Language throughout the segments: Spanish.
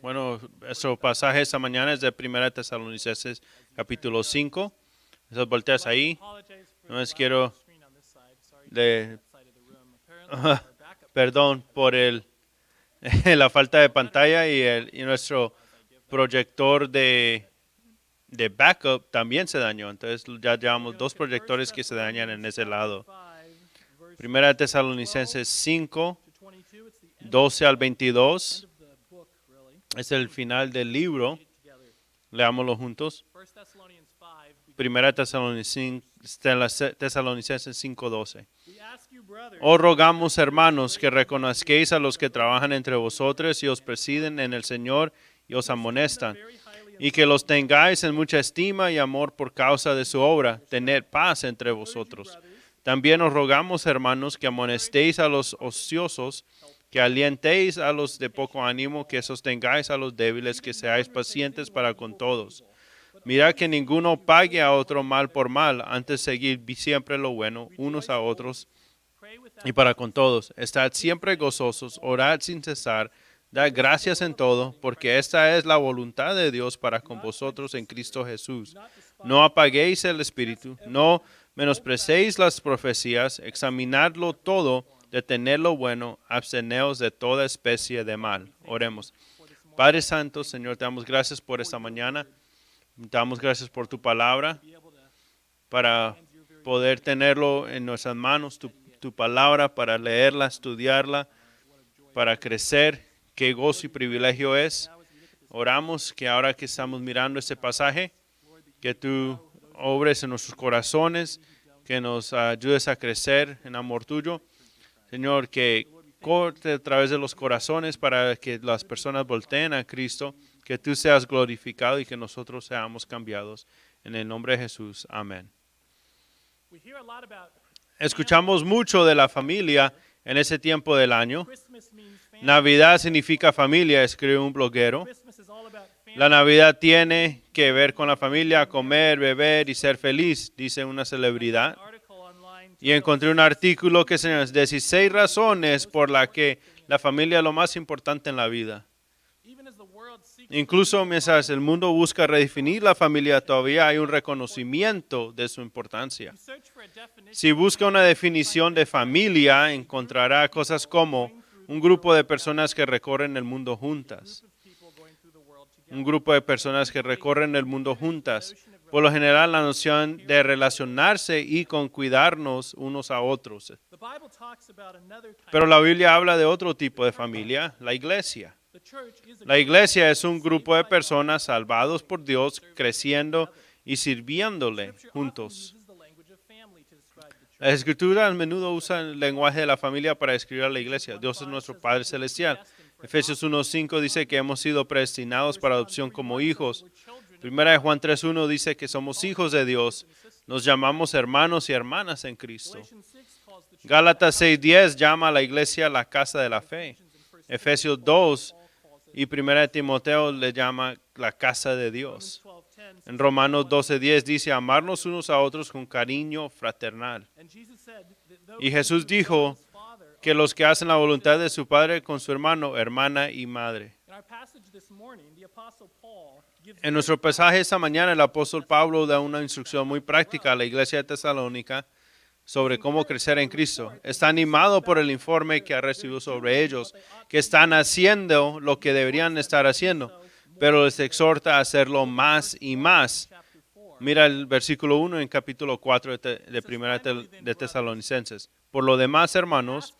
Bueno, nuestro pasaje esta mañana es de 1 Tesalonicenses capítulo 5. Esas volteas ahí. No les quiero perdón por la falta de pantalla y nuestro proyector de backup también se dañó. Entonces ya llevamos dos proyectores que se dañan en ese lado. 1 Tesalonicenses 5, 12 al 22. Es el final del libro. Leámoslo juntos. 1 Tesalonicenses 5:12. Os rogamos, hermanos, que reconozcáis a los que trabajan entre vosotros y os presiden en el Señor y os amonestan, y que los tengáis en mucha estima y amor por causa de su obra. Tened paz entre vosotros. También os rogamos, hermanos, que amonestéis a los ociosos, que alientéis a los de poco ánimo, que sostengáis a los débiles, que seáis pacientes para con todos. Mirad que ninguno pague a otro mal por mal, antes seguid siempre lo bueno, unos a otros y para con todos. Estad siempre gozosos, orad sin cesar, dad gracias en todo, porque esta es la voluntad de Dios para con vosotros en Cristo Jesús. No apaguéis el espíritu, no menosprecéis las profecías, examinadlo todo, detened lo bueno, absteneos de toda especie de mal. Oremos. Padre Santo, Señor, te damos gracias por esta mañana. Te damos gracias por tu palabra, para poder tenerlo en nuestras manos, tu palabra, para leerla, estudiarla, para crecer. Qué gozo y privilegio es. Oramos que ahora que estamos mirando este pasaje, que tú obres en nuestros corazones, que nos ayudes a crecer en amor tuyo. Señor, que corte a través de los corazones para que las personas volteen a Cristo, que tú seas glorificado y que nosotros seamos cambiados. En el nombre de Jesús. Amén. Escuchamos mucho de la familia en ese tiempo del año. Navidad significa familia, escribe un bloguero. La Navidad tiene que ver con la familia, comer, beber y ser feliz, dice una celebridad. Y encontré un artículo que señala 16 razones por las que la familia es lo más importante en la vida. Incluso mientras el mundo busca redefinir la familia, todavía hay un reconocimiento de su importancia. Si busca una definición de familia, encontrará cosas como un grupo de personas que recorren el mundo juntas. Un grupo de personas que recorren el mundo juntas. Por lo general, la noción de relacionarse y con cuidarnos unos a otros. Pero la Biblia habla de otro tipo de familia, la iglesia. La iglesia es un grupo de personas salvados por Dios, creciendo y sirviéndole juntos. La Escritura a menudo usa el lenguaje de la familia para describir a la iglesia. Dios es nuestro Padre Celestial. Efesios 1:5 dice que hemos sido predestinados para adopción como hijos. Primera de Juan 3:1 dice que somos hijos de Dios. Nos llamamos hermanos y hermanas en Cristo. Gálatas 6:10 llama a la iglesia la casa de la fe. Efesios 2 y Primera de Timoteo le llama la casa de Dios. En Romanos 12:10 dice amarnos unos a otros con cariño fraternal. Y Jesús dijo que los que hacen la voluntad de su Padre con su hermano, hermana y madre. En nuestro pasaje esta mañana, el apóstol Pablo da una instrucción muy práctica a la iglesia de Tesalónica sobre cómo crecer en Cristo. Está animado por el informe que ha recibido sobre ellos, que están haciendo lo que deberían estar haciendo, pero les exhorta a hacerlo más y más. Mira el versículo 1 en capítulo 4 de Primera de Tesalonicenses. Por lo demás, hermanos,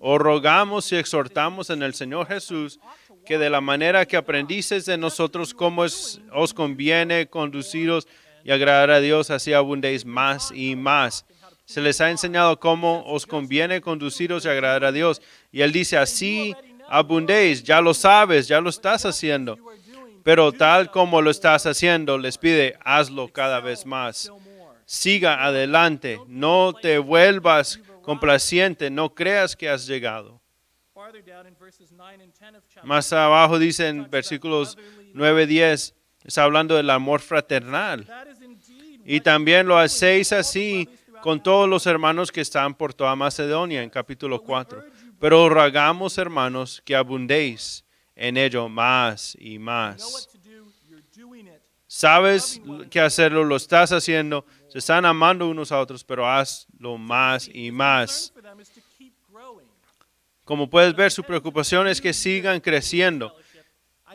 os rogamos y exhortamos en el Señor Jesús que de la manera que aprendisteis de nosotros cómo os conviene conduciros y agradar a Dios, así abundéis más y más. Se les ha enseñado cómo os conviene conduciros y agradar a Dios. Y Él dice, así abundéis, ya lo sabes, ya lo estás haciendo. Pero tal como lo estás haciendo, les pide, hazlo cada vez más. Siga adelante, no te vuelvas complaciente, no creas que has llegado. Más abajo dice en versículos 9-10, está hablando del amor fraternal. Y también lo hacéis así con todos los hermanos que están por toda Macedonia, en capítulo 4. Pero rogamos, hermanos, que abundéis en ello más y más. Sabes qué hacerlo, lo estás haciendo, se están amando unos a otros, pero hazlo más y más. Como puedes ver, su preocupación es que sigan creciendo.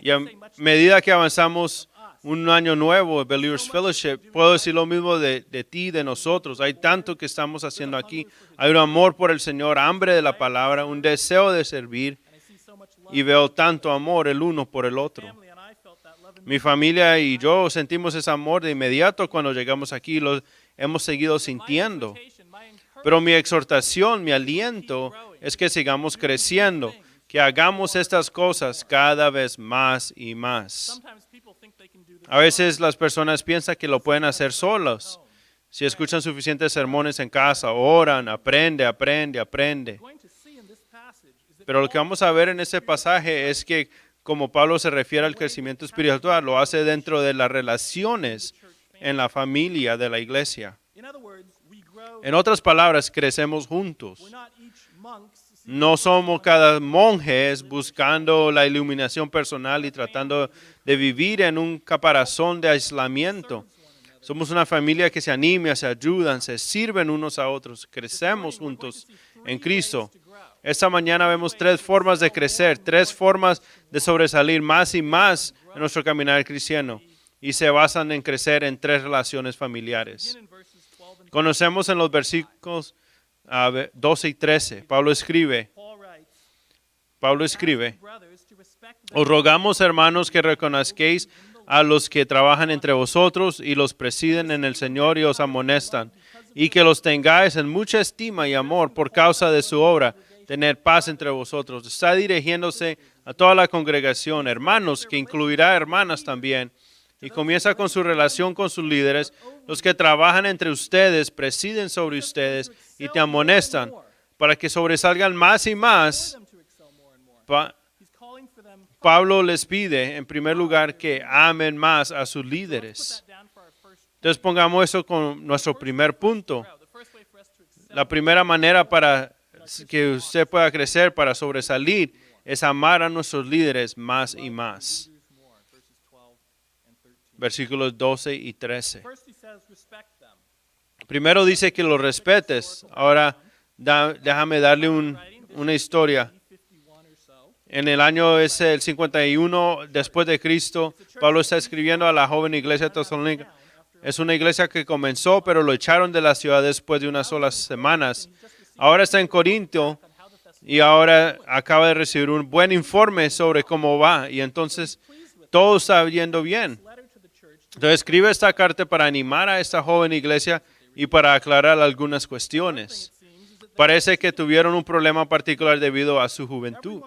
Y a medida que avanzamos un año nuevo, Believers Fellowship, puedo decir lo mismo de ti, de nosotros. Hay tanto que estamos haciendo aquí. Hay un amor por el Señor, hambre de la palabra, un deseo de servir. Y veo tanto amor el uno por el otro. Mi familia y yo sentimos ese amor de inmediato cuando llegamos aquí. Lo hemos seguido sintiendo. Pero mi exhortación, mi aliento es que sigamos creciendo, que hagamos estas cosas cada vez más y más. A veces las personas piensan que lo pueden hacer solos. Si escuchan suficientes sermones en casa, oran, aprende. Pero lo que vamos a ver en ese pasaje es que como Pablo se refiere al crecimiento espiritual, lo hace dentro de las relaciones en la familia de la iglesia. En otras palabras, crecemos juntos. No somos cada monje buscando la iluminación personal y tratando de vivir en un caparazón de aislamiento. Somos una familia que se anima, se ayudan, se sirven unos a otros. Crecemos juntos en Cristo. Esta mañana vemos 3 formas de crecer, 3 formas de sobresalir más y más en nuestro caminar cristiano. Y se basan en crecer en 3 relaciones familiares. Conocemos en los versículos 12 y 13. Pablo escribe, os rogamos, hermanos, que reconozcáis a los que trabajan entre vosotros y los presiden en el Señor y os amonestan, y que los tengáis en mucha estima y amor por causa de su obra, tener paz entre vosotros. Está dirigiéndose a toda la congregación, hermanos, que incluirá hermanas también, y comienza con su relación con sus líderes. Los que trabajan entre ustedes presiden sobre ustedes y te amonestan para que sobresalgan más y más. Pablo les pide, en primer lugar, que amen más a sus líderes. Entonces pongamos eso con nuestro primer punto. La primera manera para que usted pueda crecer, para sobresalir, es amar a nuestros líderes más y más. Versículos 12 y 13. Primero dice que los respetes. Ahora déjame darle una historia. En el año el 51 después de Cristo, Pablo está escribiendo a la joven iglesia de Tesalónica. Es una iglesia que comenzó, pero lo echaron de la ciudad después de unas solas semanas. Ahora está en Corinto y ahora acaba de recibir un buen informe sobre cómo va. Y entonces todo está yendo bien. Entonces escribe esta carta para animar a esta joven iglesia y para aclarar algunas cuestiones. Parece que tuvieron un problema particular debido a su juventud.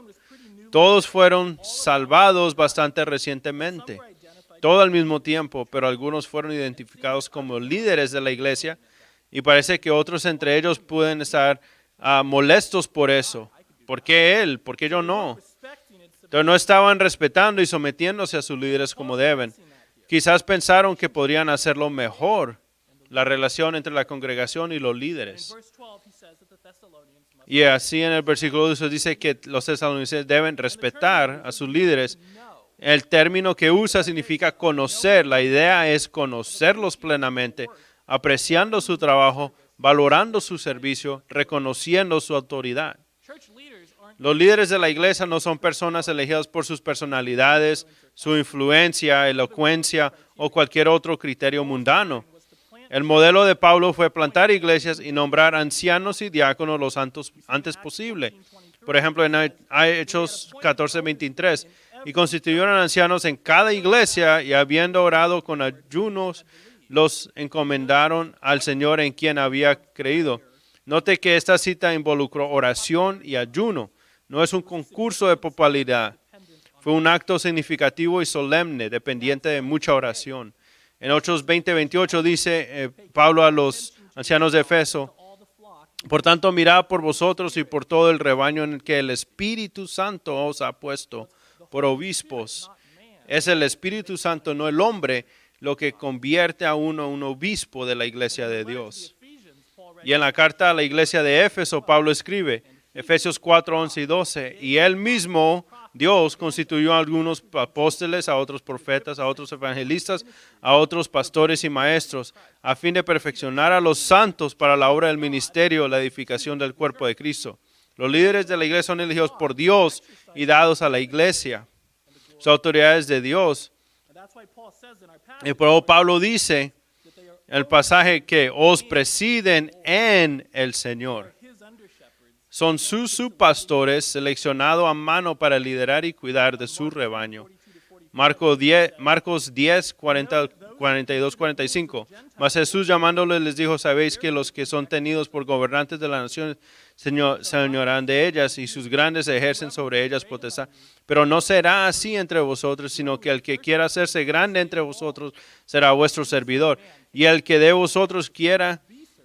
Todos fueron salvados bastante recientemente, todo al mismo tiempo, pero algunos fueron identificados como líderes de la iglesia y parece que otros entre ellos pueden estar molestos por eso. ¿Por qué él? ¿Por qué yo no? Entonces no estaban respetando y sometiéndose a sus líderes como deben. Quizás pensaron que podrían hacerlo mejor, la relación entre la congregación y los líderes. Y así en el versículo 12 dice que los tesalonicenses deben respetar a sus líderes. El término que usa significa conocer. La idea es conocerlos plenamente, apreciando su trabajo, valorando su servicio, reconociendo su autoridad. Los líderes de la iglesia no son personas elegidas por sus personalidades, su influencia, elocuencia o cualquier otro criterio mundano. El modelo de Pablo fue plantar iglesias y nombrar ancianos y diáconos lo antes posible. Por ejemplo, en Hechos 14:23, y constituyeron ancianos en cada iglesia y habiendo orado con ayunos, los encomendaron al Señor en quien había creído. Note que esta cita involucró oración y ayuno. No es un concurso de popularidad. Fue un acto significativo y solemne, dependiente de mucha oración. En Hechos 20:28 dice Pablo a los ancianos de Efeso, por tanto, mirad por vosotros y por todo el rebaño en el que el Espíritu Santo os ha puesto por obispos. Es el Espíritu Santo, no el hombre, lo que convierte a uno en un obispo de la iglesia de Dios. Y en la carta a la iglesia de Éfeso, Pablo escribe, Efesios 4:11 y 12, y él mismo Dios constituyó a algunos apóstoles, a otros profetas, a otros evangelistas, a otros pastores y maestros, a fin de perfeccionar a los santos para la obra del ministerio, la edificación del cuerpo de Cristo. Los líderes de la iglesia son elegidos por Dios y dados a la iglesia. Son autoridades de Dios. Y por eso Pablo dice en el pasaje que os presiden en el Señor. Son sus subpastores seleccionados a mano para liderar y cuidar de su rebaño. Marcos 10, 42, 45. Mas Jesús llamándoles les dijo, sabéis que los que son tenidos por gobernantes de las naciones señorarán de ellas y sus grandes ejercen sobre ellas potestad. Pero no será así entre vosotros, sino que el que quiera hacerse grande entre vosotros será vuestro servidor. Y el que de vosotros quiera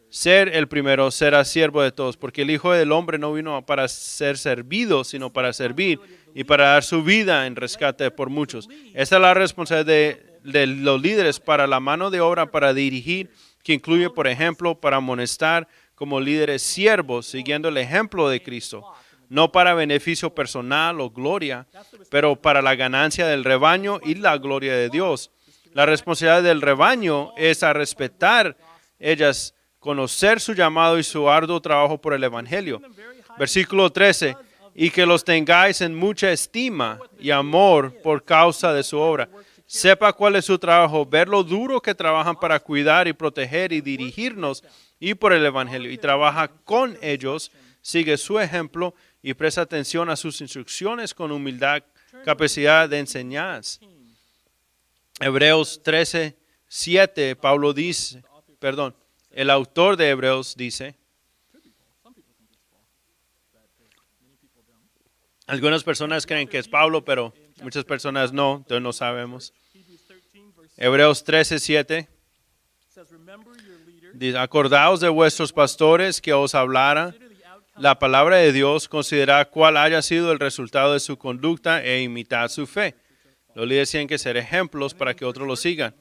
ser el primero será siervo de todos, porque el Hijo del Hombre no vino para ser servido, sino para servir y para dar su vida en rescate por muchos. Esta es la responsabilidad de los líderes para la mano de obra, para dirigir, que incluye, por ejemplo, para amonestar como líderes siervos, siguiendo el ejemplo de Cristo, no para beneficio personal o gloria, pero para la ganancia del rebaño y la gloria de Dios. La responsabilidad del rebaño es a respetar ellas, conocer su llamado y su arduo trabajo por el Evangelio. Versículo 13, y que los tengáis en mucha estima y amor por causa de su obra. Sepa cuál es su trabajo, ver lo duro que trabajan para cuidar y proteger y dirigirnos y por el Evangelio. Y trabaja con ellos, sigue su ejemplo y presta atención a sus instrucciones con humildad, capacidad de enseñanza. Hebreos 13, 7, Pablo dice, el autor de Hebreos dice, algunas personas creen que es Pablo, pero muchas personas no, entonces no sabemos. Hebreos 13, 7, dice, acordaos de vuestros pastores que os hablara la palabra de Dios, considerad cuál haya sido el resultado de su conducta e imitad su fe. Los líderes tienen que ser ejemplos para que otros lo sigan.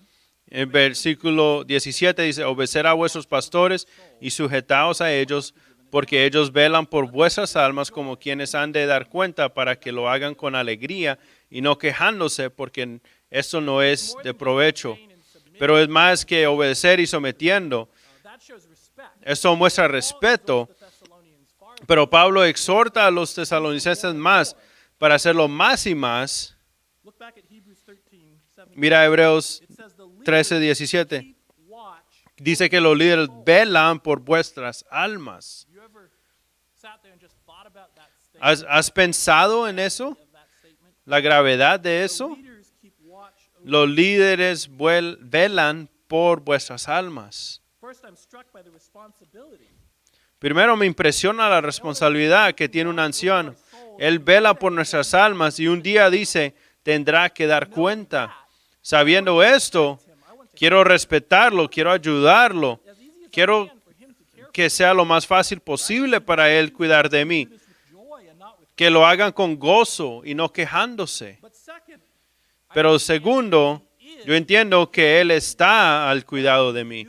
En versículo 17 dice, obedecer a vuestros pastores y sujetaos a ellos, porque ellos velan por vuestras almas como quienes han de dar cuenta para que lo hagan con alegría y no quejándose, porque esto no es de provecho. Pero es más que obedecer y sometiendo. Esto muestra respeto. Pero Pablo exhorta a los tesalonicenses más para hacerlo más y más. Mira Hebreos 13, 17. Dice que los líderes velan por vuestras almas. ¿Has pensado en eso? ¿La gravedad de eso? Los líderes velan por vuestras almas. Primero me impresiona la responsabilidad que tiene un anciano. Él vela por nuestras almas y un día dice, tendrá que dar cuenta. Sabiendo esto, quiero respetarlo, quiero ayudarlo, quiero que sea lo más fácil posible para él cuidar de mí. Que lo hagan con gozo y no quejándose. Pero segundo, yo entiendo que él está al cuidado de mí.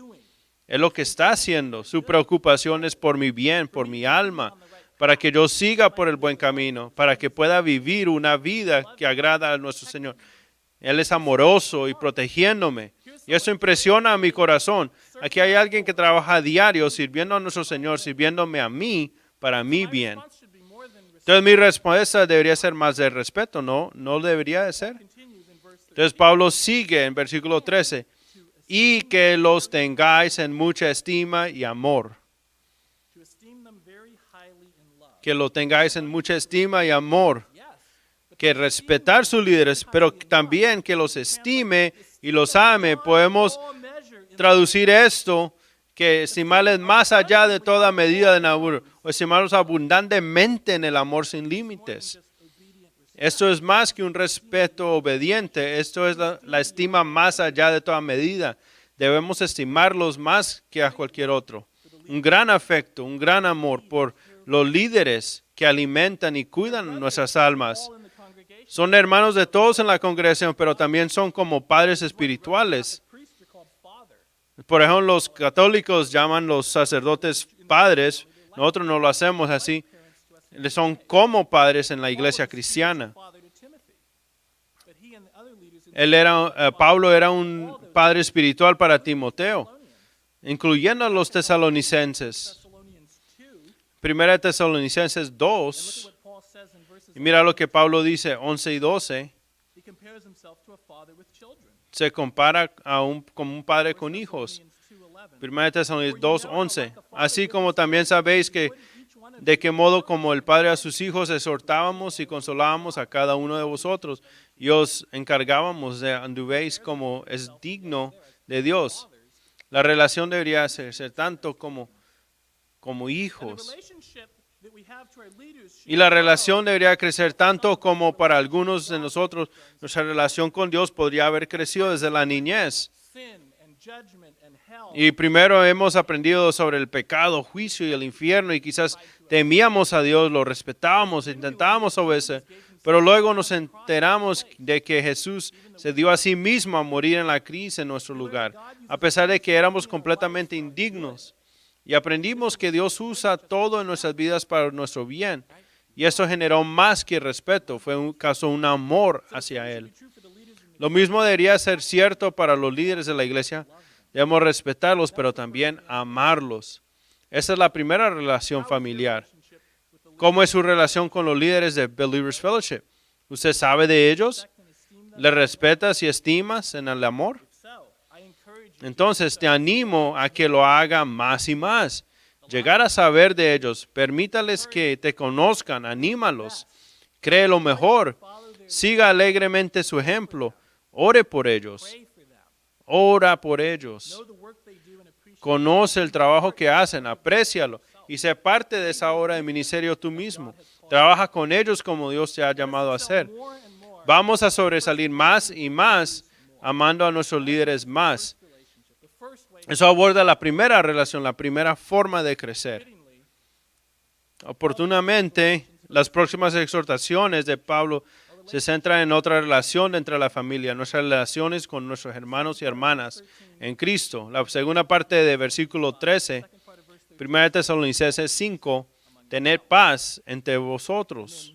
Es lo que está haciendo. Su preocupación es por mi bien, por mi alma, para que yo siga por el buen camino, para que pueda vivir una vida que agrada a nuestro Señor. Él es amoroso y protegiéndome. Y eso impresiona a mi corazón. Aquí hay alguien que trabaja a diario sirviendo a nuestro Señor, sirviéndome a mí, para mi bien. Entonces mi respuesta debería ser más de respeto, ¿no? ¿No debería de ser? Entonces Pablo sigue en versículo 13. Y que los tengáis en mucha estima y amor. Que lo tengáis en mucha estima y amor. Que respetar sus líderes, pero también que los estime y los ame. Podemos traducir esto, que estimarles más allá de toda medida de Nabur, o estimarlos abundantemente en el amor sin límites. Esto es más que un respeto obediente, esto es la estima más allá de toda medida. Debemos estimarlos más que a cualquier otro. Un gran afecto, un gran amor por los líderes que alimentan y cuidan nuestras almas. Son hermanos de todos en la congregación, pero también son como padres espirituales. Por ejemplo, los católicos llaman los sacerdotes padres. Nosotros no lo hacemos así. Son como padres en la iglesia cristiana. Pablo era un padre espiritual para Timoteo, incluyendo a los tesalonicenses. Primera de Tesalonicenses 2, y mira lo que Pablo dice, 11 y 12. Se compara como un padre con hijos. Primera de Tesalonicenses 2, 11. Así como también sabéis que de qué modo como el Padre a sus hijos exhortábamos y consolábamos a cada uno de vosotros y os encargábamos de anduvéis como es digno de Dios. La relación debería ser tanto como hijos. Y la relación debería crecer tanto como para algunos de nosotros, nuestra relación con Dios podría haber crecido desde la niñez. Y primero hemos aprendido sobre el pecado, juicio y el infierno y quizás temíamos a Dios, lo respetábamos, intentábamos obedecer, pero luego nos enteramos de que Jesús se dio a sí mismo a morir en la cruz en nuestro lugar, a pesar de que éramos completamente indignos. Y aprendimos que Dios usa todo en nuestras vidas para nuestro bien. Y eso generó más que respeto, fue un amor hacia Él. Lo mismo debería ser cierto para los líderes de la iglesia. Debemos respetarlos, pero también amarlos. Esa es la primera relación familiar. ¿Cómo es su relación con los líderes de Believers Fellowship? ¿Usted sabe de ellos? ¿Les respetas y estimas en el amor? Entonces te animo a que lo haga más y más. Llegar a saber de ellos, permítales que te conozcan, anímalos, cree lo mejor, siga alegremente su ejemplo, ore por ellos, ora por ellos, conoce el trabajo que hacen, aprécialo y sé parte de esa obra de ministerio tú mismo. Trabaja con ellos como Dios te ha llamado a hacer. Vamos a sobresalir más y más amando a nuestros líderes más. Eso aborda la primera relación, la primera forma de crecer. Oportunamente, las próximas exhortaciones de Pablo se centran en otra relación entre la familia, nuestras relaciones con nuestros hermanos y hermanas en Cristo. La segunda parte de versículo 13, 1 Tesalonicenses 5, tener paz entre vosotros.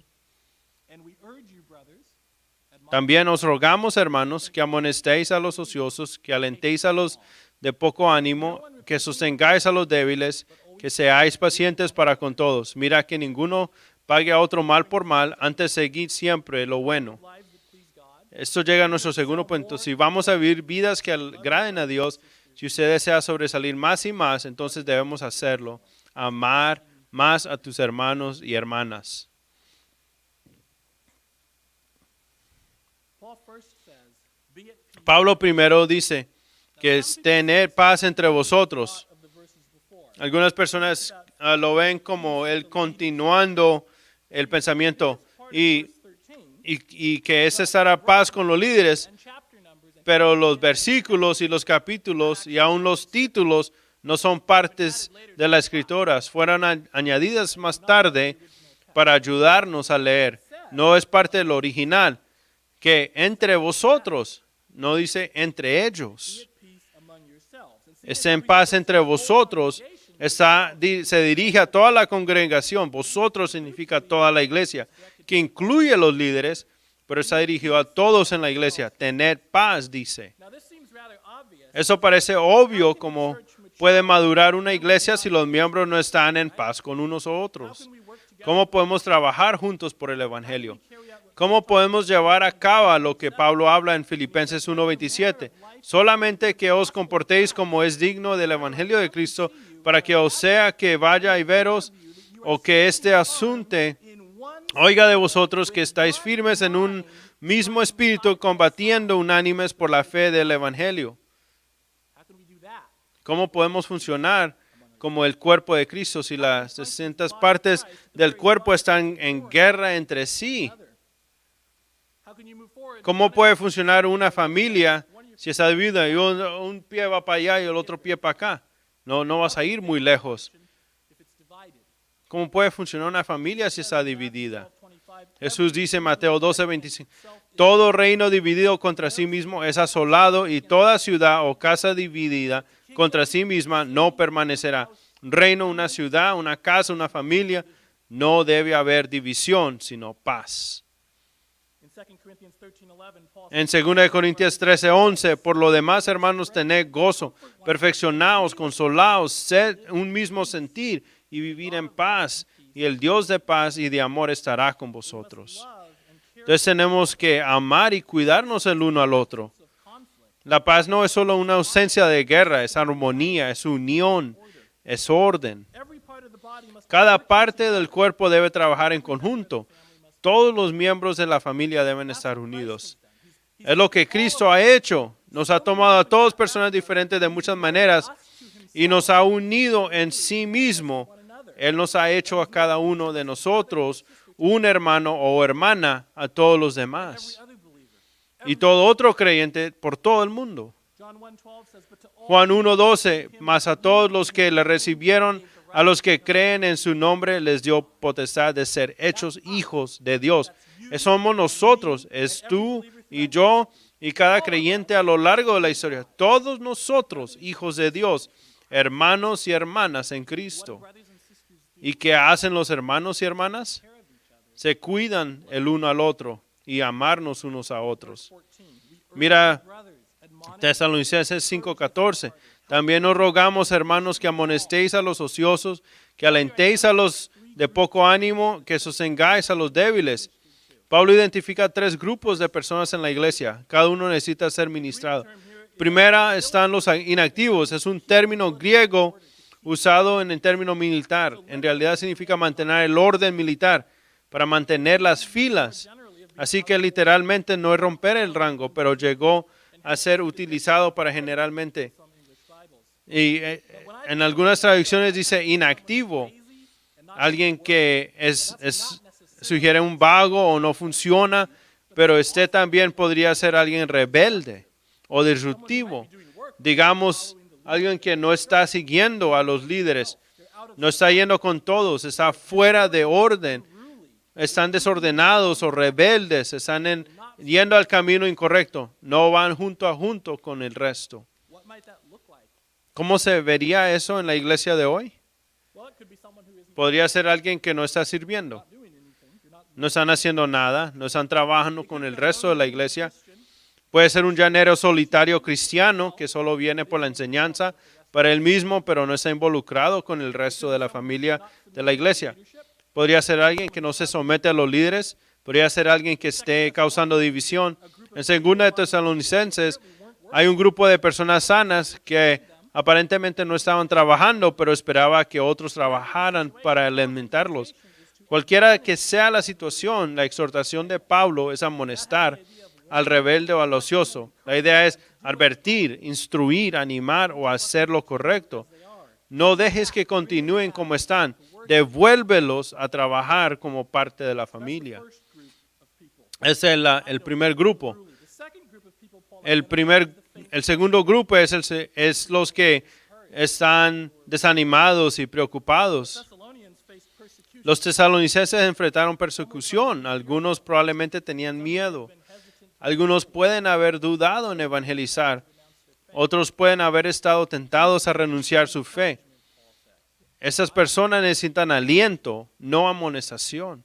También os rogamos, hermanos, que amonestéis a los ociosos, que alentéis a los de poco ánimo, que sostengáis a los débiles, que seáis pacientes para con todos. Mira que ninguno pague a otro mal por mal, antes seguid siempre lo bueno. Esto llega a nuestro segundo punto. Si vamos a vivir vidas que agraden a Dios, si usted desea sobresalir más y más, entonces debemos hacerlo. Amar más a tus hermanos y hermanas. Pablo primero dice que es tener paz entre vosotros. Algunas personas lo ven como él continuando el pensamiento y que es estar a paz con los líderes, pero los versículos y los capítulos y aún los títulos no son partes de las escrituras, fueron añadidas más tarde para ayudarnos a leer. No es parte del original, que entre vosotros, no dice entre ellos. Esté en paz entre vosotros, se dirige a toda la congregación. Vosotros significa toda la iglesia, que incluye a los líderes, pero está dirigido a todos en la iglesia. Tener paz, dice. Eso parece obvio, como puede madurar una iglesia si los miembros no están en paz con unos u otros. ¿Cómo podemos trabajar juntos por el evangelio? ¿Cómo podemos llevar a cabo lo que Pablo habla en Filipenses 1:27? Solamente que os comportéis como es digno del evangelio de Cristo, para que os sea que vaya y veros, o que este asunto oiga de vosotros que estáis firmes en un mismo espíritu, combatiendo unánimes por la fe del evangelio. ¿Cómo podemos funcionar como el cuerpo de Cristo si las distintas partes del cuerpo están en guerra entre sí? ¿Cómo puede funcionar una familia si está dividida y un pie va para allá y el otro pie para acá? No vas a ir muy lejos. ¿Cómo puede funcionar una familia si está dividida? Jesús dice en Mateo 12:25, todo reino dividido contra sí mismo es asolado y toda ciudad o casa dividida contra sí misma no permanecerá. Un reino, una ciudad, una casa, una familia, no debe haber división, sino paz. En 2 Corintios 13:11, por lo demás, hermanos, tened gozo, perfeccionaos, consolaos, sed un mismo sentir y vivir en paz, y el Dios de paz y de amor estará con vosotros. Entonces tenemos que amar y cuidarnos el uno al otro. La paz no es solo una ausencia de guerra, es armonía, es unión, es orden. Cada parte del cuerpo debe trabajar en conjunto. Todos los miembros de la familia deben estar unidos. Es lo que Cristo ha hecho. Nos ha tomado a todas personas diferentes de muchas maneras y nos ha unido en sí mismo. Él nos ha hecho a cada uno de nosotros un hermano o hermana a todos los demás. Y todo otro creyente por todo el mundo. Juan 1:12, mas a todos los que le recibieron, a los que creen en su nombre, les dio potestad de ser hechos hijos de Dios. Somos nosotros, es tú y yo y cada creyente a lo largo de la historia. Todos nosotros, hijos de Dios, hermanos y hermanas en Cristo. ¿Y qué hacen los hermanos y hermanas? Se cuidan el uno al otro y amarnos unos a otros. Mira, Tesalonicenses 5:14. También os rogamos, hermanos, que amonestéis a los ociosos, que alentéis a los de poco ánimo, que sostengáis a los débiles. Pablo identifica 3 grupos de personas en la iglesia. Cada uno necesita ser ministrado. Primera están los inactivos. Es un término griego usado en el término militar. En realidad significa mantener el orden militar, para mantener las filas. Así que literalmente no es romper el rango, pero llegó a ser utilizado para generalmente. Y en algunas traducciones dice inactivo. Alguien que sugiere un vago o no funciona, pero también podría ser alguien rebelde o disruptivo. Digamos, alguien que no está siguiendo a los líderes, no está yendo con todos, está fuera de orden. Están desordenados o rebeldes, están yendo al camino incorrecto, no van junto a junto con el resto. ¿Cómo se vería eso en la iglesia de hoy? Podría ser alguien que no está sirviendo, no están haciendo nada, no están trabajando con el resto de la iglesia. Puede ser un llanero solitario cristiano que solo viene por la enseñanza para él mismo, pero no está involucrado con el resto de la familia de la iglesia. Podría ser alguien que no se somete a los líderes. Podría ser alguien que esté causando división. En 2 de Tesalonicenses hay un grupo de personas sanas que aparentemente no estaban trabajando, pero esperaba que otros trabajaran para alimentarlos. Cualquiera que sea la situación, la exhortación de Pablo es amonestar al rebelde o al ocioso. La idea es advertir, instruir, animar o hacer lo correcto. No dejes que continúen como están. Devuélvelos a trabajar como parte de la familia. Ese es el primer grupo. El segundo grupo es los que están desanimados y preocupados. Los tesalonicenses enfrentaron persecución. Algunos probablemente tenían miedo. Algunos pueden haber dudado en evangelizar. Otros pueden haber estado tentados a renunciar a su fe. Esas personas necesitan aliento, no amonestación.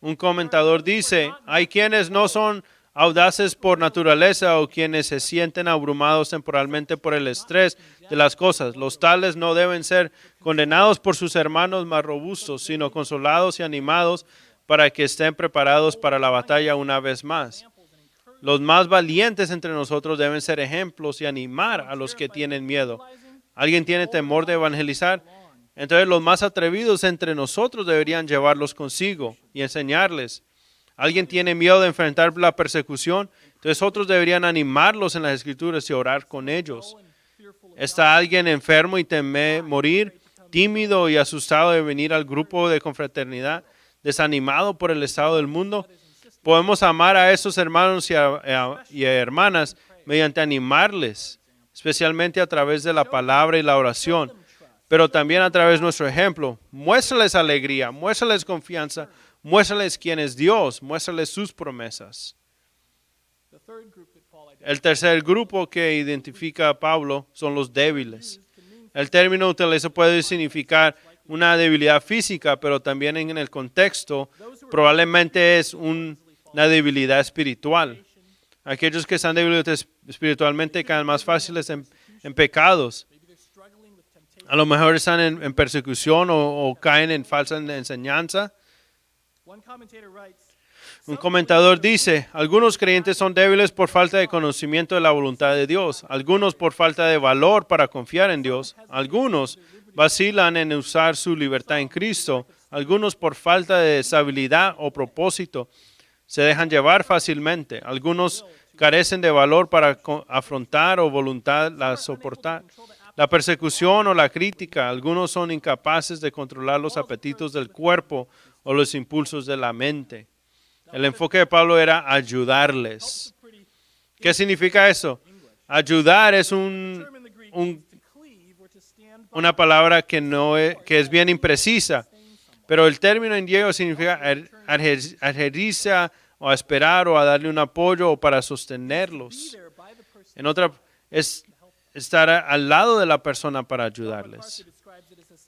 Un comentador dice, hay quienes no son audaces por naturaleza o quienes se sienten abrumados temporalmente por el estrés de las cosas. Los tales no deben ser condenados por sus hermanos más robustos, sino consolados y animados para que estén preparados para la batalla una vez más. Los más valientes entre nosotros deben ser ejemplos y animar a los que tienen miedo. ¿Alguien tiene temor de evangelizar? Entonces los más atrevidos entre nosotros deberían llevarlos consigo y enseñarles. ¿Alguien tiene miedo de enfrentar la persecución? Entonces otros deberían animarlos en las Escrituras y orar con ellos. ¿Está alguien enfermo y teme morir, tímido y asustado de venir al grupo de confraternidad, desanimado por el estado del mundo? Podemos amar a esos hermanos y hermanas mediante animarles, especialmente a través de la palabra y la oración, pero también a través de nuestro ejemplo. Muéstrales alegría, muéstrales confianza, muéstrales quién es Dios, muéstrales sus promesas. El tercer grupo que identifica a Pablo son los débiles. El término utilizado puede significar una debilidad física, pero también en el contexto probablemente es la debilidad espiritual. Aquellos que están débiles espiritualmente caen más fáciles en pecados. A lo mejor están en persecución o caen en falsa enseñanza. Un comentador dice, algunos creyentes son débiles por falta de conocimiento de la voluntad de Dios, algunos por falta de valor para confiar en Dios, algunos vacilan en usar su libertad en Cristo, algunos por falta de estabilidad o propósito, se dejan llevar fácilmente, algunos carecen de valor para afrontar o voluntad la soportar. La persecución o la crítica, algunos son incapaces de controlar los apetitos del cuerpo o los impulsos de la mente. El enfoque de Pablo era ayudarles. ¿Qué significa eso? Ayudar es una palabra que es bien imprecisa, pero el término en griego significa adherirse o a esperar o a darle un apoyo o para sostenerlos. En otra, es estar al lado de la persona para ayudarles.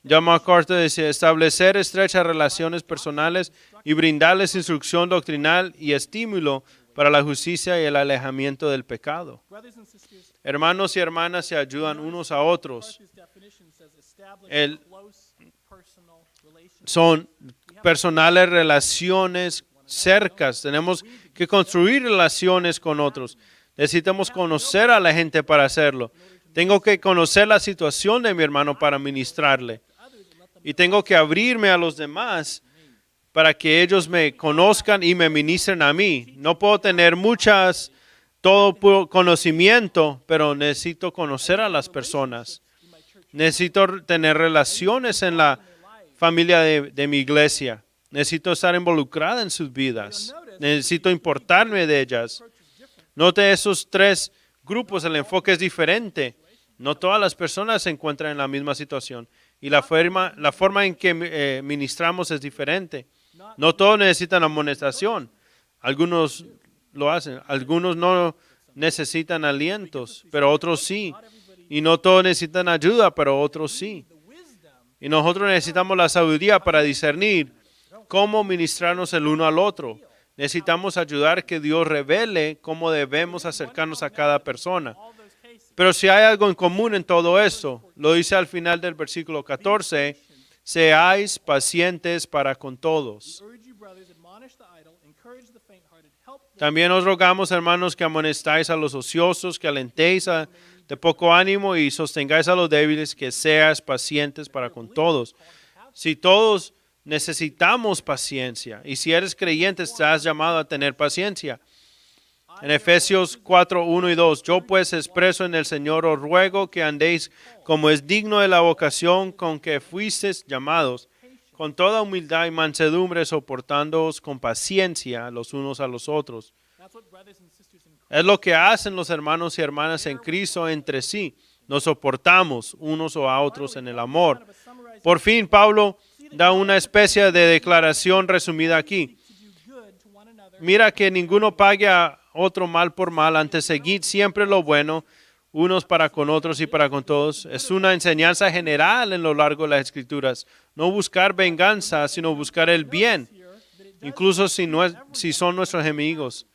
John MacArthur dice, establecer estrechas relaciones personales y brindarles instrucción doctrinal y estímulo para la justicia y el alejamiento del pecado. Hermanos y hermanas se ayudan unos a otros. Son personales relaciones cercas. Tenemos que construir relaciones con otros. Necesitamos conocer a la gente para hacerlo. Tengo que conocer la situación de mi hermano para ministrarle. Y tengo que abrirme a los demás para que ellos me conozcan y me ministren a mí. No puedo tener todo conocimiento, pero necesito conocer a las personas. Necesito tener relaciones en la familia de mi iglesia. Necesito estar involucrada en sus vidas. Necesito importarme de ellas. Note esos tres grupos, el enfoque es diferente. No todas las personas se encuentran en la misma situación y la forma en que ministramos es diferente. No todos necesitan amonestación. Algunos lo hacen. Algunos no necesitan alientos, pero otros sí. Y no todos necesitan ayuda, pero otros sí. Y nosotros necesitamos la sabiduría para discernir cómo ministrarnos el uno al otro. Necesitamos ayudar que Dios revele cómo debemos acercarnos a cada persona. Pero si hay algo en común en todo eso, lo dice al final del versículo 14, seáis pacientes para con todos. También os rogamos, hermanos, que amonestáis a los ociosos, que alentéis de poco ánimo y sostengáis a los débiles, que seáis pacientes para con todos. Si todos necesitamos paciencia, y si eres creyente, estás llamado a tener paciencia. En Efesios 4, 1 y 2, yo pues expreso en el Señor, os ruego que andéis como es digno de la vocación con que fuisteis llamados, con toda humildad y mansedumbre, soportándoos con paciencia los unos a los otros. Es lo que hacen los hermanos y hermanas en Cristo entre sí. Nos soportamos unos a otros en el amor. Por fin, Pablo da una especie de declaración resumida aquí. Mira que ninguno pague a otro mal por mal, antes seguid siempre lo bueno, unos para con otros y para con todos. Es una enseñanza general en lo largo de las Escrituras. No buscar venganza, sino buscar el bien, incluso si son nuestros enemigos.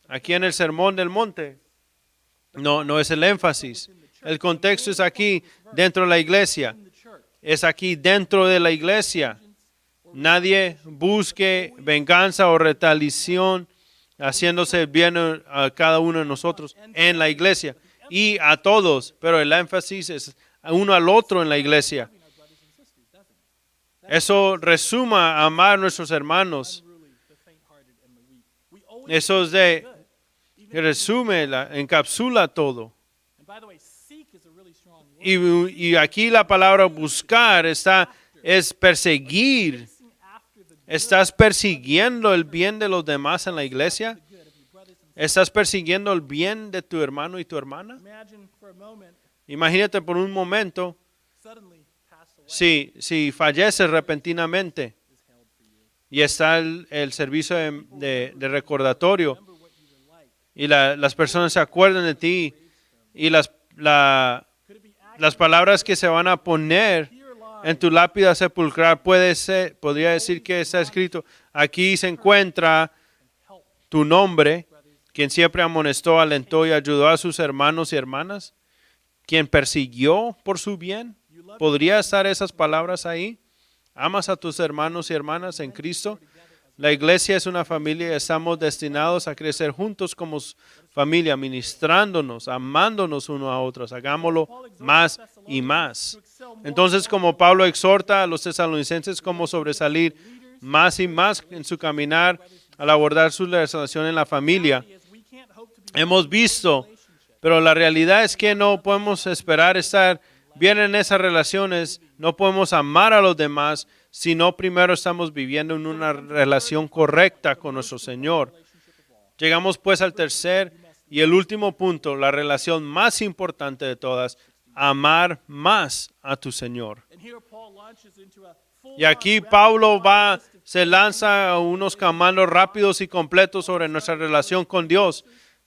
Aquí en el Sermón del Monte, no es el énfasis. El contexto es aquí, dentro de la iglesia. Es aquí, dentro de la iglesia. Nadie busque venganza o retaliación, haciéndose bien a cada uno de nosotros en la iglesia y a todos, pero el énfasis es uno al otro en la iglesia. Eso resuma amar a nuestros hermanos. Eso es resume, encapsula todo. Y aquí la palabra buscar es perseguir. ¿Estás persiguiendo el bien de los demás en la iglesia? ¿Estás persiguiendo el bien de tu hermano y tu hermana? Imagínate por un momento, si fallece repentinamente y está el servicio de recordatorio y las personas se acuerdan de ti y las palabras que se van a poner en tu lápida sepulcral podría decir que está escrito, aquí se encuentra tu nombre, quien siempre amonestó, alentó y ayudó a sus hermanos y hermanas, quien persiguió por su bien. ¿Podría estar esas palabras ahí? ¿Amas a tus hermanos y hermanas en Cristo? La iglesia es una familia y estamos destinados a crecer juntos como familia, ministrándonos, amándonos unos a otros. Hagámoslo más y más. Entonces, como Pablo exhorta a los tesalonicenses cómo sobresalir más y más en su caminar al abordar su relación en la familia, hemos visto, pero la realidad es que no podemos esperar estar bien en esas relaciones, no podemos amar a los demás si no primero estamos viviendo en una relación correcta con nuestro Señor. Llegamos pues al tercer y el último punto, la relación más importante de todas, amar más a tu Señor. Y aquí Pablo se lanza a unos comandos rápidos y completos sobre nuestra relación con Dios.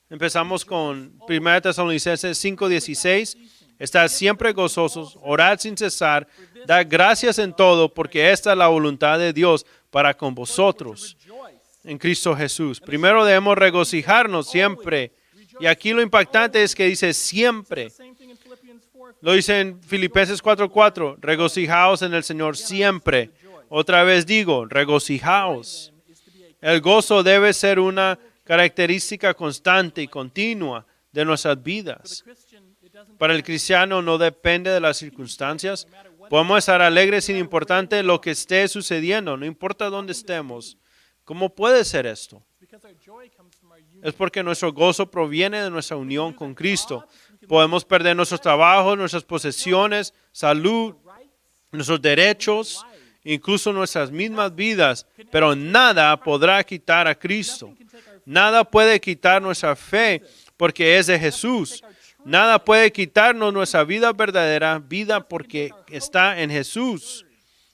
Empezamos con 1 Tesalonicenses 5:16. Estad siempre gozosos, orad sin cesar, dad gracias en todo, porque esta es la voluntad de Dios para con vosotros en Cristo Jesús. Primero debemos regocijarnos siempre. Y aquí lo impactante es que dice siempre. Lo dice en Filipenses 4:4, regocijaos en el Señor siempre. Otra vez digo, regocijaos. El gozo debe ser una característica constante y continua de nuestras vidas. Para el cristiano no depende de las circunstancias. Podemos estar alegres sin importar lo que esté sucediendo, no importa dónde estemos. ¿Cómo puede ser esto? Es porque nuestro gozo proviene de nuestra unión con Cristo. Podemos perder nuestros trabajos, nuestras posesiones, salud, nuestros derechos, incluso nuestras mismas vidas, pero nada podrá quitar a Cristo. Nada puede quitar nuestra fe porque es de Jesús. Nada puede quitarnos nuestra vida verdadera, vida porque está en Jesús.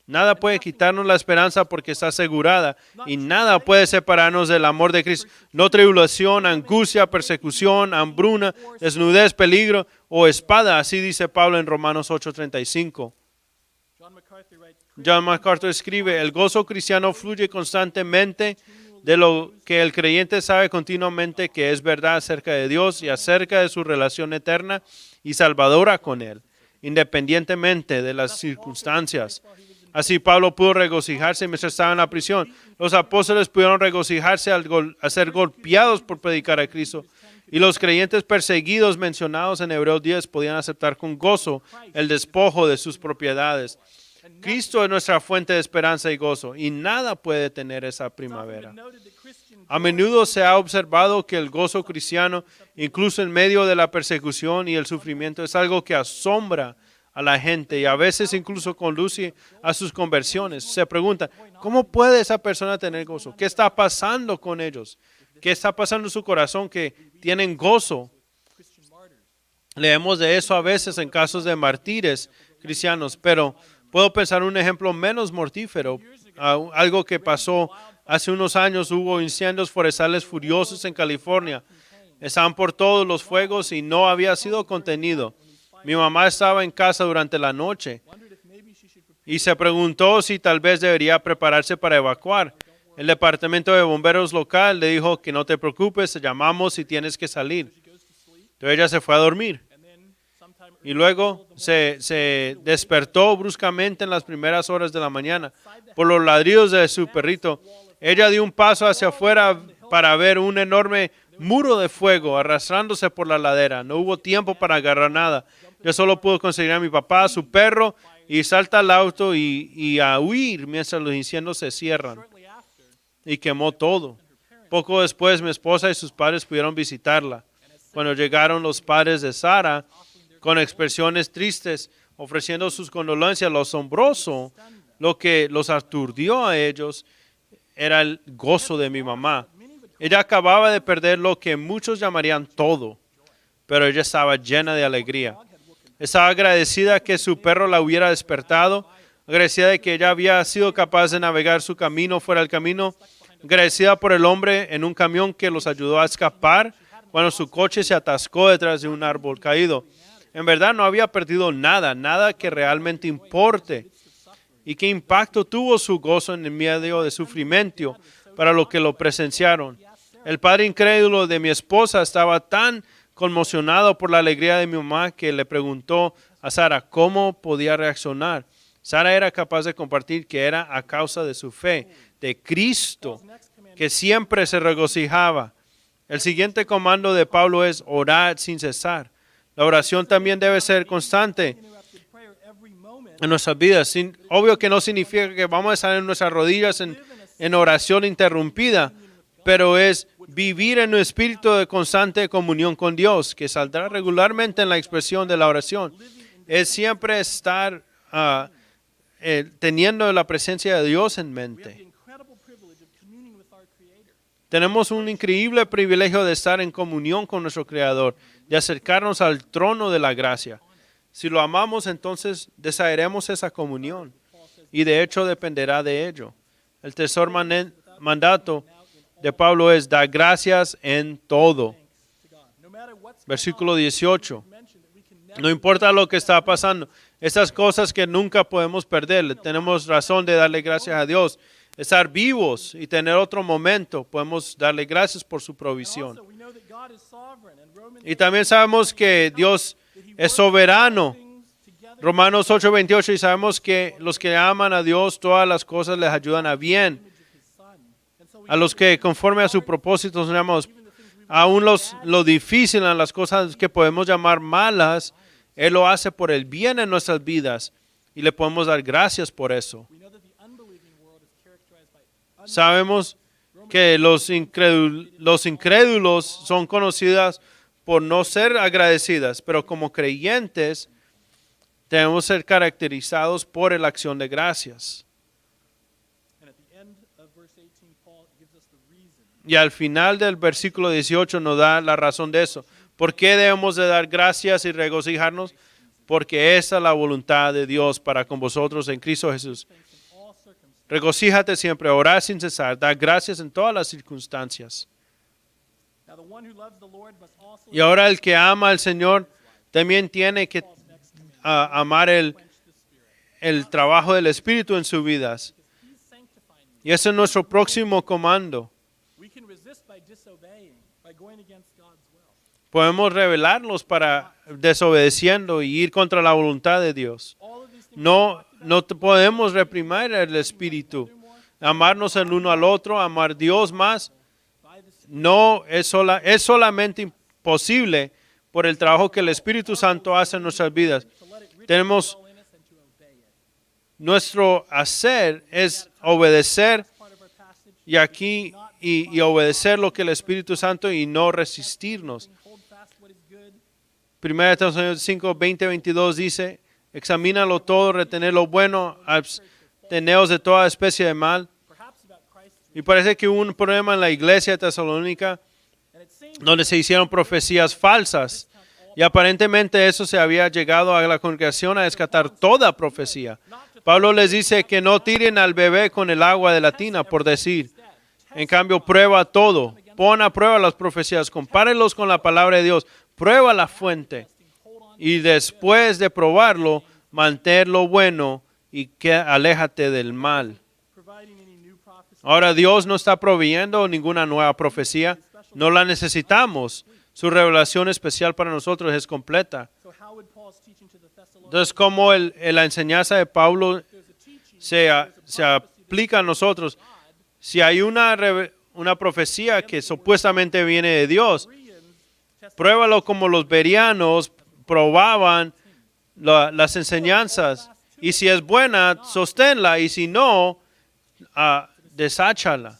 Nada puede quitarnos la esperanza porque está asegurada. Y nada puede separarnos del amor de Cristo. No tribulación, angustia, persecución, hambruna, desnudez, peligro o espada. Así dice Pablo en Romanos 8:35. John MacArthur escribe, el gozo cristiano fluye constantemente de lo que el creyente sabe continuamente que es verdad acerca de Dios y acerca de su relación eterna y salvadora con Él, independientemente de las circunstancias. Así Pablo pudo regocijarse mientras estaba en la prisión. Los apóstoles pudieron regocijarse al ser golpeados por predicar a Cristo. Y los creyentes perseguidos mencionados en Hebreos 10 podían aceptar con gozo el despojo de sus propiedades. Cristo es nuestra fuente de esperanza y gozo, y nada puede detener esa primavera. A menudo se ha observado que el gozo cristiano, incluso en medio de la persecución y el sufrimiento, es algo que asombra a la gente y a veces incluso conduce a sus conversiones. Se pregunta, ¿cómo puede esa persona tener gozo? ¿Qué está pasando con ellos? ¿Qué está pasando en su corazón que tienen gozo? Leemos de eso a veces en casos de mártires cristianos, pero puedo pensar un ejemplo menos mortífero, algo que pasó hace unos años. Hubo incendios forestales furiosos en California. Estaban por todos los fuegos y no había sido contenido. Mi mamá estaba en casa durante la noche y se preguntó si tal vez debería prepararse para evacuar. El departamento de bomberos local le dijo que no te preocupes, te llamamos si tienes que salir. Entonces ella se fue a dormir. Y luego se despertó bruscamente en las primeras horas de la mañana por los ladridos de su perrito. Ella dio un paso hacia afuera para ver un enorme muro de fuego arrastrándose por la ladera. No hubo tiempo para agarrar nada. Yo solo pude conseguir a mi papá, a su perro, y salta al auto y a huir mientras los incendios se cierran. Y quemó todo. Poco después mi esposa y sus padres pudieron visitarla. Cuando llegaron los padres de Sara, con expresiones tristes, ofreciendo sus condolencias, lo asombroso, lo que los aturdió a ellos, era el gozo de mi mamá. Ella acababa de perder lo que muchos llamarían todo, pero ella estaba llena de alegría. Estaba agradecida que su perro la hubiera despertado, agradecida de que ella había sido capaz de navegar su camino fuera del camino, agradecida por el hombre en un camión que los ayudó a escapar cuando su coche se atascó detrás de un árbol caído. En verdad no había perdido nada, nada que realmente importe. ¿Y qué impacto tuvo su gozo en el medio de sufrimiento para los que lo presenciaron? El padre incrédulo de mi esposa estaba tan conmocionado por la alegría de mi mamá que le preguntó a Sara cómo podía reaccionar. Sara era capaz de compartir que era a causa de su fe, de Cristo, que siempre se regocijaba. El siguiente comando de Pablo es orar sin cesar. La oración también debe ser constante en nuestras vidas. Obvio que no significa que vamos a estar en nuestras rodillas en oración interrumpida, pero es vivir en un espíritu de constante comunión con Dios, que saldrá regularmente en la expresión de la oración. Es siempre estar teniendo la presencia de Dios en mente. Tenemos un increíble privilegio de estar en comunión con nuestro Creador, de acercarnos al trono de la gracia. Si lo amamos, entonces desearemos esa comunión y de hecho dependerá de ello. El tercer mandato de Pablo es dar gracias en todo. Versículo 18. No importa lo que está pasando, estas cosas que nunca podemos perder, tenemos razón de darle gracias a Dios. Estar vivos y tener otro momento, podemos darle gracias por su provisión. Y también sabemos que Dios es soberano. Romanos 8:28, y sabemos que los que aman a Dios, todas las cosas les ayudan a bien. A los que conforme a su propósito nos llamamos, aún lo difícil, en las cosas que podemos llamar malas, Él lo hace por el bien en nuestras vidas y le podemos dar gracias por eso. Sabemos que los incrédulos son conocidas por no ser agradecidas, pero como creyentes debemos ser caracterizados por la acción de gracias. Y al final del versículo 18 nos da la razón de eso. ¿Por qué debemos de dar gracias y regocijarnos? Porque esa es la voluntad de Dios para con vosotros en Cristo Jesús. Regocíjate siempre, orar sin cesar, dar gracias en todas las circunstancias. Y ahora el que ama al Señor también tiene que amar el trabajo del Espíritu en sus vidas. Y ese es nuestro próximo comando. Podemos rebelarnos para desobedeciendo y ir contra la voluntad de Dios. No podemos reprimir el Espíritu. Amarnos el uno al otro, amar a Dios más, no es solamente imposible por el trabajo que el Espíritu Santo hace en nuestras vidas. Tenemos nuestro hacer es obedecer y obedecer lo que el Espíritu Santo y no resistirnos. 1 Tesalonicenses 5, 20, 22 dice: examínalo todo, retener lo bueno, absteneos de toda especie de mal. Y parece que hubo un problema en la iglesia de Tesalónica donde se hicieron profecías falsas. Y aparentemente eso se había llegado a la congregación a descartar toda profecía. Pablo les dice que no tiren al bebé con el agua de la tina, por decir. En cambio, prueba todo. Pon a prueba las profecías. Compárelos con la palabra de Dios. Prueba la fuente. Y después de probarlo, mantén lo bueno y aléjate del mal. Ahora, Dios no está proveyendo ninguna nueva profecía. No la necesitamos. Su revelación especial para nosotros es completa. Entonces, ¿cómo la enseñanza de Pablo se aplica a nosotros? Si hay una profecía que supuestamente viene de Dios, pruébalo como los bereanos probaban las enseñanzas. Y si es buena, sosténla. Y si no, desáchela.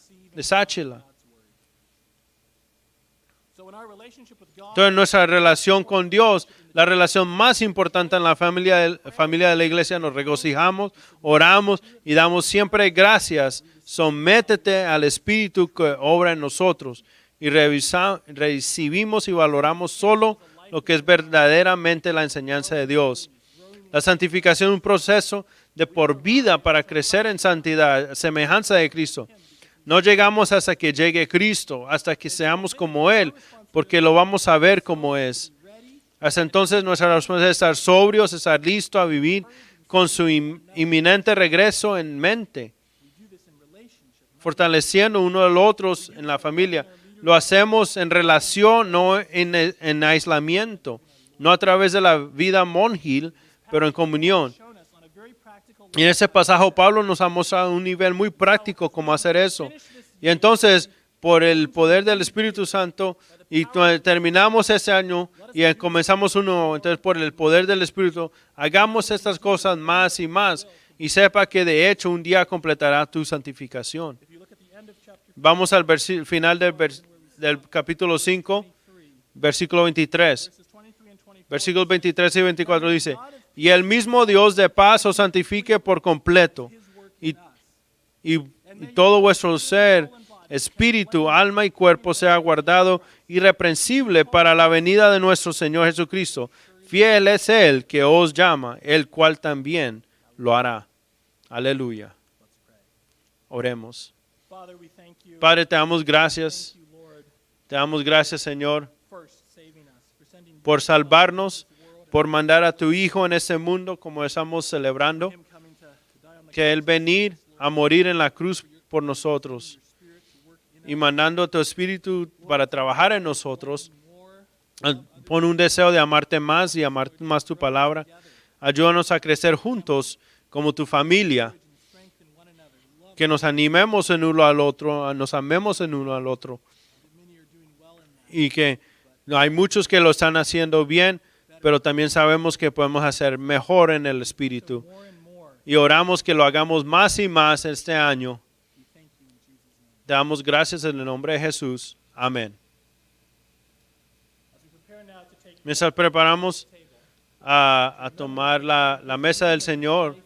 Entonces, nuestra relación con Dios, la relación más importante en la familia de la iglesia, nos regocijamos, oramos y damos siempre gracias. Sométete al Espíritu que obra en nosotros y recibimos y valoramos solo lo que es verdaderamente la enseñanza de Dios. La santificación es un proceso de por vida para crecer en santidad, semejanza de Cristo. No llegamos hasta que llegue Cristo, hasta que seamos como Él, porque lo vamos a ver como es. Hasta entonces nuestra responsabilidad es estar sobrios, estar listos a vivir con su inminente regreso en mente, fortaleciendo uno al otro en la familia. lo hacemos en relación, no en aislamiento, no a través de la vida monjil, pero en comunión. Y en ese pasaje Pablo nos ha mostrado un nivel muy práctico cómo hacer eso. Y entonces, por el poder del Espíritu Santo, y terminamos ese año y comenzamos uno, entonces por el poder del Espíritu, hagamos estas cosas más y más. Y sepa que de hecho un día completará tu santificación. Vamos al final del capítulo 5, versículo 23. Versículos 23 y 24 dice, y el mismo Dios de paz os santifique por completo, y todo vuestro ser, espíritu, alma y cuerpo sea guardado irreprensible para la venida de nuestro Señor Jesucristo. Fiel es Él que os llama, el cual también lo hará. Aleluya. Oremos. Padre, te damos gracias. Te damos gracias, Señor, por salvarnos, por mandar a tu Hijo en este mundo como estamos celebrando, que Él venir a morir en la cruz por nosotros y mandando a tu Espíritu para trabajar en nosotros. Pon un deseo de amarte más y amar más tu palabra. Ayúdanos a crecer juntos como tu familia, que nos animemos en uno al otro, nos amemos en uno al otro, y que hay muchos que lo están haciendo bien, pero también sabemos que podemos hacer mejor en el Espíritu. Y oramos que lo hagamos más y más este año. Damos gracias en el nombre de Jesús. Amén. Mientras preparamos a tomar la mesa del Señor,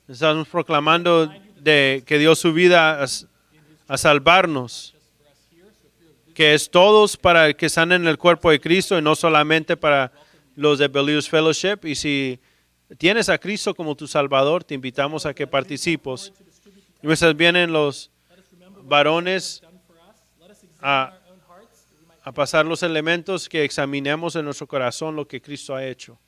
estamos proclamando que dio su vida a salvarnos, que es todos para el que están en el cuerpo de Cristo y no solamente para los de Believers Fellowship. Y si tienes a Cristo como tu Salvador, te invitamos a que participes. Y mientras vienen los varones a pasar los elementos, que examinemos en nuestro corazón lo que Cristo ha hecho.